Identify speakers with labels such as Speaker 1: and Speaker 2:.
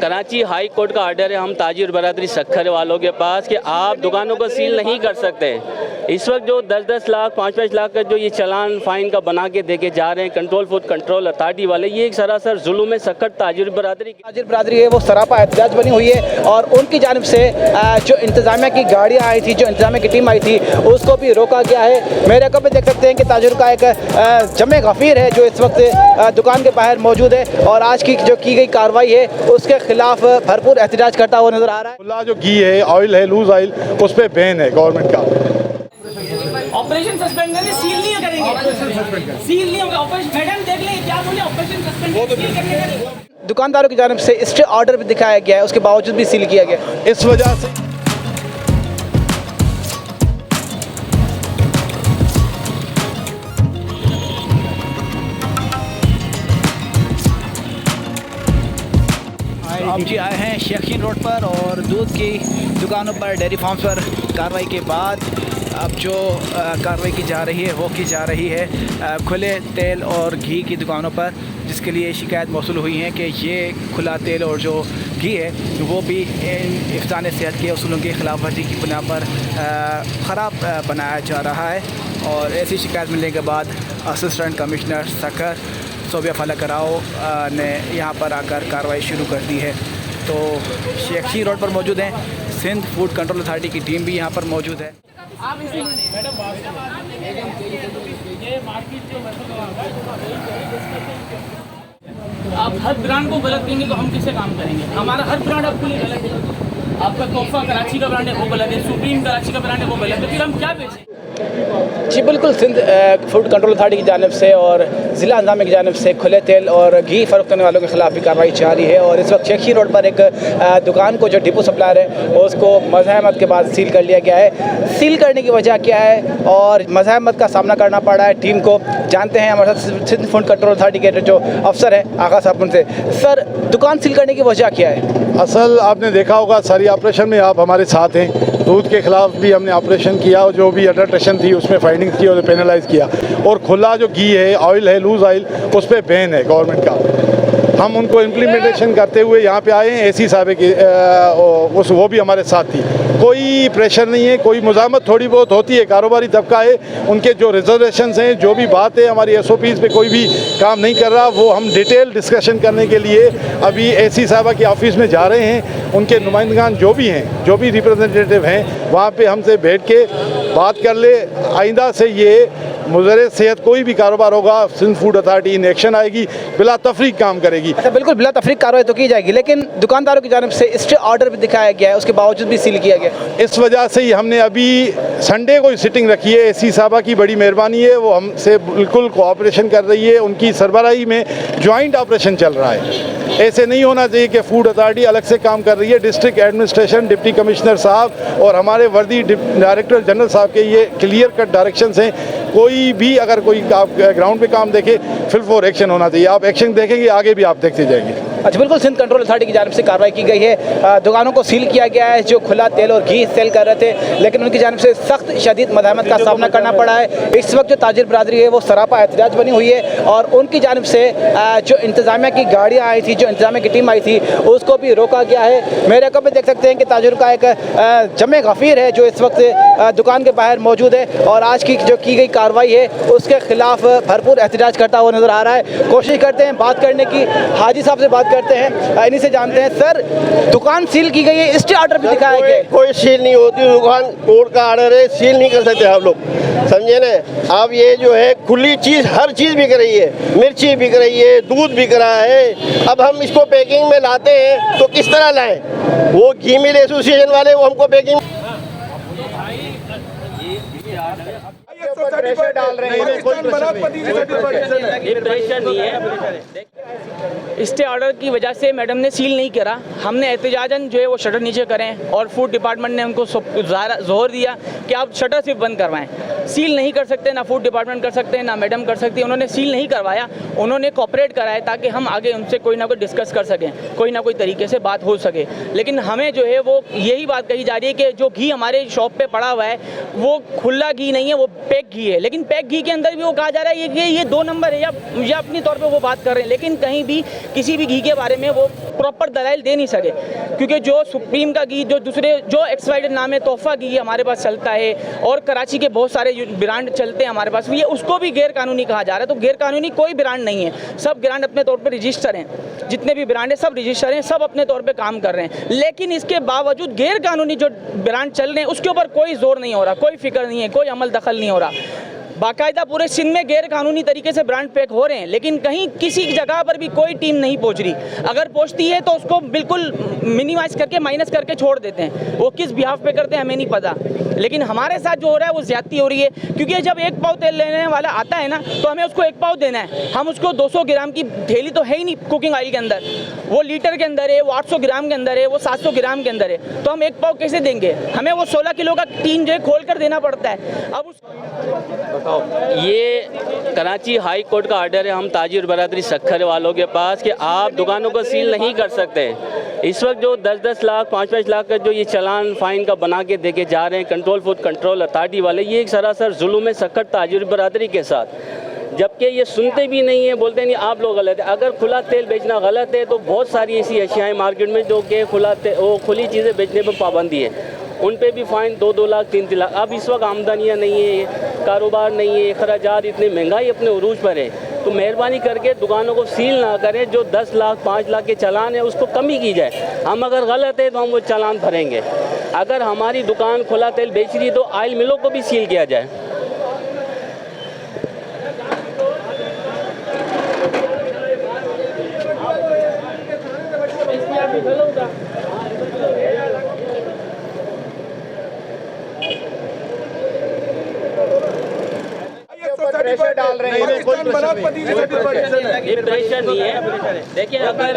Speaker 1: Karachi high court का order है हम ताजिर बरादरी सक्खर वालों के पास कि आप दुकानों को सील नहीं कर सकते। इस वक्त जो 10-10 लाख 5-5 लाख का जो ये चालान फाइन का बना के देके जा रहे हैं कंट्रोल फूड कंट्रोल अथॉरिटी वाले, ये एक सरासर जुल्म है सक्खर ताजिर बरादरी है वो सरापा एहतजाज बनी हुई है। और उनकी जानिब से जो इंतजामिया की गाड़ियाँ आई थी, जो इंतजामिया की टीम आई थी, उसको भी रोका गया है। मेरे को भी देख सकते हैं कि ताजिर का एक जमे गफीर है जो इस वक्त दुकान के बाहर मौजूद है और आज की जो की गई कार्रवाई है उसके खिलाफ भरपूर एहतजाज करता हुआ नजर आ रहा है।
Speaker 2: खुला जो घी है, ऑयल है, लूज ऑयल, उस पर बैन है गवर्नमेंट का।
Speaker 3: ऑपरेशन सस्पेंड करेंगे, सील नहीं करेंगे, सील नहीं होगा। ऑपरेशन मैडम देख लेंगे क्या बोले, ऑपरेशन सस्पेंड।
Speaker 4: दुकानदारों की जानिब से स्टे ऑर्डर भी दिखाया गया है, उसके बावजूद भी सील किया गया।
Speaker 2: इस वजह से
Speaker 4: हम जी आए हैं शेखीन रोड पर और दूध की दुकानों पर, डेयरी फार्म्स पर कार्रवाई के बाद अब जो कार्रवाई की जा रही है वो की जा रही है खुले तेल और घी की दुकानों पर, जिसके लिए शिकायत मौसूल हुई है कि ये खुला तेल और जो घी है वो भी हिफ़्ज़ान सेहत के उसूलों की खिलाफ वर्जी की बुनियाद पर ख़राब बनाया जा रहा है। और ऐसी शिकायत मिलने के बाद असिस्टेंट कमिश्नर सक्खर सोबिया फलक राव ने यहाँ पर आकर कार्रवाई शुरू कर दी है। तो शेखी रोड पर मौजूद हैं, सिंध फूड कंट्रोल अथॉरिटी की टीम भी यहाँ पर मौजूद है।
Speaker 3: आप हर ब्रांड को गलत कहेंगे तो हम किससे काम करेंगे? हमारा हर ब्रांड आपके लिए गलत है। आपका तोहफा कराची का ब्रांड है वो गलत है, सुप्रीम कराची का ब्रांड है वो गलत है, फिर हम क्या बेचें?
Speaker 4: जी बिल्कुल, सिंध फूड कंट्रोल अथॉरिटी की जानिब से और ज़िला इंतज़ामिया की जानिब से खुले तेल और घी फ़रोख्त करने वालों के खिलाफ भी कार्रवाई जारी है। और इस वक्त शेखी रोड पर एक दुकान को जो डिपो सप्लायर है उसको मज़ाहमत के बाद सील कर लिया गया है। सील करने की वजह क्या है और मज़ाहमत का सामना करना पड़ रहा है टीम को, जानते हैं हमारे साथ सिंध फूड कंट्रोल अथॉरिटी के जो अफसर है आगा साहब उनसे। सर, दुकान सील करने की वजह क्या है?
Speaker 2: असल आपने देखा होगा सारी ऑपरेशन में आप हमारे साथ हैं। दूध के खिलाफ भी हमने ऑपरेशन किया और जो भी अडल्ट्रेशन थी उसमें फाइंडिंग्स की और पेनलाइज किया। और खुला जो घी है, ऑयल है, लूज ऑयल, उस पर बैन है गवर्नमेंट का। हम उनको इम्प्लीमेंटेशन करते हुए यहाँ पे आए हैं। एसी साहब की वो भी हमारे साथ थी। कोई प्रेशर नहीं है, कोई मुज़ाहमत थोड़ी बहुत होती है, कारोबारी तबका है, उनके जो रिजर्वेशंस हैं, जो भी बात है, हमारी SOPs पे कोई भी काम नहीं कर रहा, वो हम डिटेल डिस्कशन करने के लिए अभी एसी साहबा के ऑफिस में जा रहे हैं। उनके नुमाइंदगान जो भी हैं, जो भी रिप्रेजेंटेटिव हैं, वहाँ पे हमसे बैठ के बात कर ले। आइंदा से ये मुज़र सेहत कोई भी कारोबार होगा, Sindh food authority in action आएगी, बिला तफरीक काम करेगी।
Speaker 4: अच्छा, बिल्कुल बिला तफरीक कार्रवाई तो की जाएगी, लेकिन दुकानदारों की जानिब से स्टे ऑर्डर भी दिखाया गया है, उसके बावजूद भी सील किया गया।
Speaker 2: इस वजह से ही हमने अभी संडे को सिटिंग रखी है। एसी साहबा की बड़ी मेहरबानी है, वो हमसे बिल्कुल कोऑपरेशन कर रही है। उनकी सरबराही में जॉइंट ऑपरेशन चल रहा है। ऐसे नहीं होना चाहिए कि फूड अथॉरिटी अलग से काम कर रही है। डिस्ट्रिक्ट एडमिनिस्ट्रेशन, डिप्टी कमिश्नर साहब और हमारे वर्दी डायरेक्टर जनरल साहब के ये क्लियर कट डायरेक्शंस हैं। कोई भी अगर कोई ग्राउंड पे काम देखे, फिल फॉर एक्शन होना चाहिए। आप एक्शन देखेंगे, आगे भी आप देखते जाएंगे।
Speaker 4: अच्छा, बिल्कुल, सिंध कंट्रोल अथॉरिटी की जानिब से कार्रवाई की गई है। दुकानों को सील किया गया है जो खुला तेल और घी सेल कर रहे थे, लेकिन उनकी जानिब से सख्त शदीद मज़ाहमत का सामना करना पड़ा है। इस वक्त जो ताजिर बरादरी है वो सरापा एहतजाज बनी हुई है और उनकी जानिब से जो इंतजामिया की गाड़ियाँ आई थी, जो इंतजामिया की टीम आई थी, उसको भी रोका गया है। मेरे को भी देख सकते हैं कि ताजिर का एक जमे गफीर है जो इस वक्त दुकान के बाहर मौजूद है और आज की जो की गई कार्रवाई है उसके खिलाफ भरपूर एहतजाज करता हुआ नजर आ रहा है। कोशिश करते हैं बात करने की, हाजी साहब से बात करते हैं, इन्हीं से जानते हैं। सर, दुकान सील की गई है, स्टे ऑर्डर भी दिखाया गया है।
Speaker 5: कोई सील नहीं होती, दुकान कोर्ट का ऑर्डर है, सील नहीं कर सकते आप लोग, समझे ना। अब ये जो है खुली चीज़, हर चीज़ बिक रही है, मिर्ची बिक रही है, दूध बिक रहा है। अब हम इसको पैकिंग में लाते हैं तो किस तरह लाएं? वो घी मिल एसोसिएशन वाले वो हमको पैकिंग
Speaker 2: प्रेशर डाल रहे हैं।
Speaker 1: प्रेशर नहीं है।
Speaker 3: स्टे ऑर्डर की वजह से मैडम ने सील नहीं करा। हमने एहतजाजन जो है वो शटर नीचे करें और फूड डिपार्टमेंट ने उनको जोर दिया कि आप शटर सिर्फ बंद करवाएं। सील नहीं कर सकते, ना फूड डिपार्टमेंट कर सकते हैं, ना मैडम कर सकती है। उन्होंने सील नहीं करवाया, उन्होंने कॉपरेट कराया ताकि हम आगे उनसे कोई ना कोई डिस्कस कर सकें, कोई ना कोई तरीके से बात हो सके। लेकिन हमें जो है वो यही बात कही जा रही है कि जो घी हमारे शॉप पे पड़ा हुआ है वो खुला घी नहीं है, वो पैक घी है। लेकिन पैक घी के अंदर भी वो कहा जा रहा है ये 2 नंबर है या अपनी तौर पर वो बात कर रहे हैं, लेकिन कहीं भी किसी भी घी के बारे में वो प्रॉपर दलाइल दे नहीं सके, क्योंकि जो सुप्रीम का घी, जो दूसरे जो एक्सवाइडेड नाम है तोहफा घी हमारे पास चलता है और कराची के बहुत सारे ब्रांड चलते हैं हमारे पास, ये उसको भी गैर कानूनी कहा जा रहा है। तो गैर कानूनी कोई ब्रांड नहीं है, सब ब्रांड अपने तौर पर रजिस्टर हैं, जितने भी ब्रांड है सब रजिस्टर हैं, सब अपने तौर पे काम कर रहे हैं। लेकिन इसके बावजूद गैर कानूनी जो ब्रांड चल रहे हैं उसके ऊपर कोई जोर नहीं हो रहा, कोई फिक्र नहीं है, कोई अमल दखल नहीं हो रहा। बाकायदा पूरे सिंध में गैर कानूनी तरीके से ब्रांड पैक हो रहे हैं, लेकिन कहीं किसी जगह पर भी कोई टीम नहीं पहुंच रही। अगर पहुंचती है तो उसको बिल्कुल मिनिमाइज करके, माइनस करके छोड़ देते हैं। वो किस बिहाफ पे करते हैं हमें नहीं पता, लेकिन हमारे साथ जो हो रहा है वो ज्यादती हो रही है। क्योंकि जब एक पाव तेल लेने वाला आता है ना, तो हमें उसको एक पाव देना है, हम उसको 200 ग्राम की थैली तो है ही नहीं कुकिंग ऑयल के अंदर, वो लीटर के अंदर है, वो 800 ग्राम के अंदर है, वो 700 ग्राम के अंदर है, तो हम एक पाव कैसे देंगे? हमें वो 16 किलो का टीन जो है खोल कर देना पड़ता है। अब
Speaker 1: ये कराची हाई कोर्ट का ऑर्डर है हम ताजिर बरादरी सक्खर वालों के पास कि आप दुकानों को सील नहीं कर सकते। इस वक्त जो 10-10 लाख 5-5 लाख का जो ये चालान फाइन का बना के देके जा रहे हैं कंट्रोल फूड कंट्रोल अथॉरिटी वाले, ये एक सरासर जुल्म है सक्खर ताजिर बरादरी के साथ। जबकि ये सुनते भी नहीं है, बोलते नहीं आप लोग गलत है। अगर खुला तेल बेचना गलत है तो बहुत सारी ऐसी अशियाएँ मार्केट में जो कि खुली चीज़ें बेचने पर पाबंदी है, उन पे भी फ़ाइन 2-2 लाख 3-3 लाख। अब इस वक्त आमदनियाँ नहीं है, कारोबार नहीं है, अखराजात इतने महंगाई अपने उरूज पर है, तो मेहरबानी करके दुकानों को सील ना करें। जो 10 लाख 5 लाख के चालान है उसको कमी की जाए। हम अगर गलत है तो हम वो चालान भरेंगे। अगर हमारी दुकान खुला तेल बेच रही तो ऑयल मिलों को भी सील किया जाए।
Speaker 5: प्रेशर डाल रहे हैं,
Speaker 1: ये प्रेशर नहीं है, देखिए अगर